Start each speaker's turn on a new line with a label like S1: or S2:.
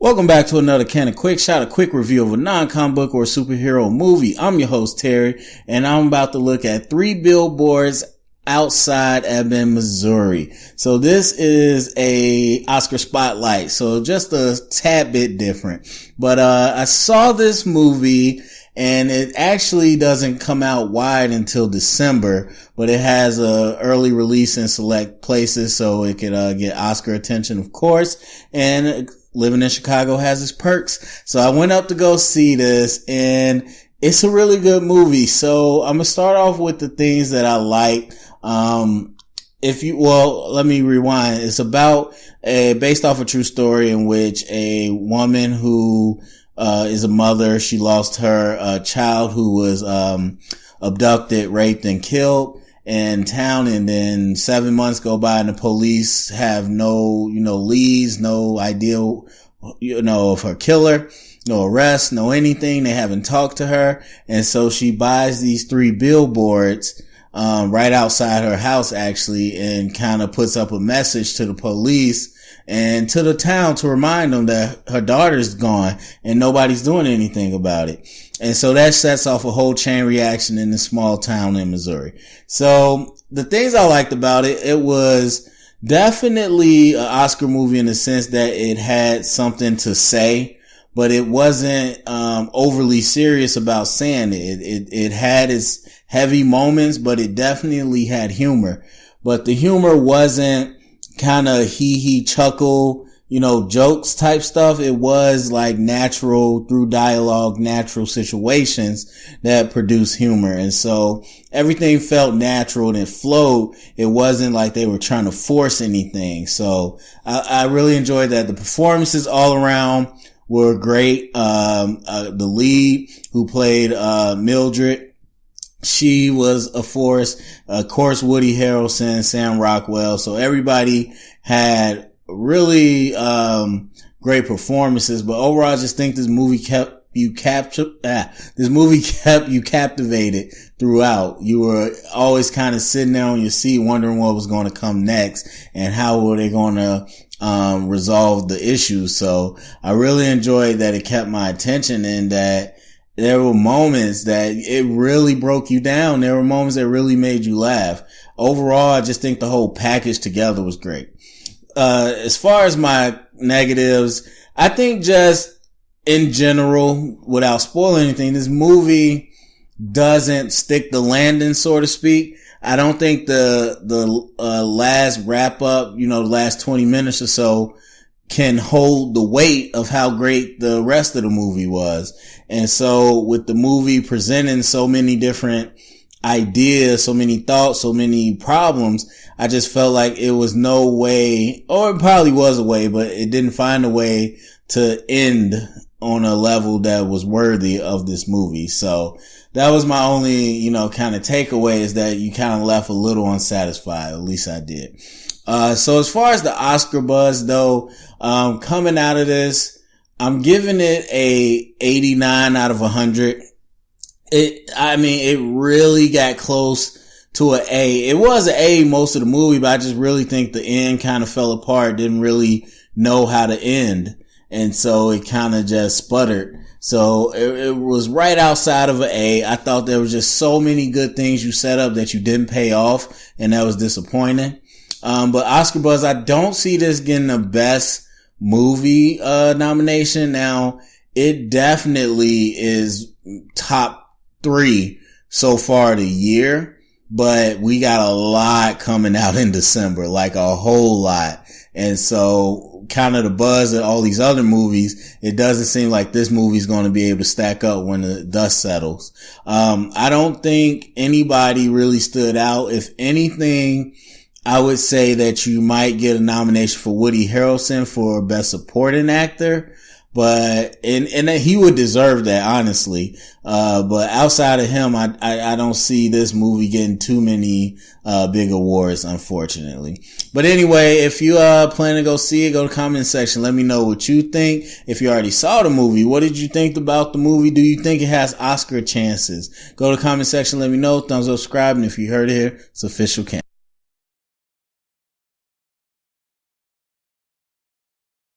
S1: Welcome back to another Canon Quick Shot, a quick review of a non-comic book or superhero movie. I'm your host, Terry, and I'm about to look at 3 billboards outside Ebbing, Missouri. So this is a Oscar spotlight, so just a tad bit different. But I saw this movie, and it actually doesn't come out wide until December, but it has a early release in select places, so it could get Oscar attention, of course. And living in Chicago has its perks. So I went up to go see this, and it's a really good movie. So I'm going to start off with the things that I like. Let me rewind. It's about based off a true story in which a woman who is a mother, she lost her child who was abducted, raped, and killed in town, and then 7 months go by and the police have no leads, no idea of her killer, no arrest, no anything. They haven't talked to her, and so she buys these 3 billboards right outside her house actually, and kind of puts up a message to the police and to the town to remind them that her daughter's gone and nobody's doing anything about it. And so that sets off a whole chain reaction in this small town in Missouri. So the things I liked about it, it was definitely an Oscar movie in the sense that it had something to say, but it wasn't overly serious about saying it. It had its heavy moments, but it definitely had humor. But the humor wasn't kind of hee chuckle, jokes type stuff. It was like natural through dialogue, natural situations that produce humor. And so everything felt natural and it flowed. It wasn't like they were trying to force anything. So I really enjoyed that. The performances all around were great. The lead who played Mildred, she was a force. Of course, Woody Harrelson, Sam Rockwell. So everybody had really great performances. But overall, I just think this movie kept you captivated throughout. You were always kind of sitting there on your seat wondering what was going to come next and how were they going to resolve the issue. So I really enjoyed that it kept my attention, and that there were moments that it really broke you down. There were moments that really made you laugh. Overall, I just think the whole package together was great. As far as my negatives, I think just in general, without spoiling anything, this movie doesn't stick the landing, so to speak. I don't think the last wrap up, the last 20 minutes or so can hold the weight of how great the rest of the movie was. And so with the movie presenting so many different ideas, so many thoughts, so many problems, I just felt like it was no way, or it probably was a way, but it didn't find a way to end on a level that was worthy of this movie. So that was my only, kind of takeaway, is that you kind of left a little unsatisfied. At least I did. So as far as the Oscar buzz though, coming out of this, I'm giving it a 89 out of 100. It really got close to an A. It was an A most of the movie, but I just really think the end kind of fell apart, didn't really know how to end. And so it kind of just sputtered. So it was right outside of an A. I thought there was just so many good things you set up that you didn't pay off, and that was disappointing. But Oscar buzz, I don't see this getting the best movie nomination. Now, it definitely is top 3 so far the year, but we got a lot coming out in December, like a whole lot. And so kind of the buzz of all these other movies, it doesn't seem like this movie's going to be able to stack up when the dust settles. I don't think anybody really stood out. If anything, I would say that you might get a nomination for Woody Harrelson for Best Supporting Actor, but, and he would deserve that, honestly. But outside of him, I don't see this movie getting too many, big awards, unfortunately. But anyway, if you, plan to go see it, go to the comment section. Let me know what you think. If you already saw the movie, what did you think about the movie? Do you think it has Oscar chances? Go to the comment section. Let me know. Thumbs up, subscribe. And if you heard it here, it's official Canon.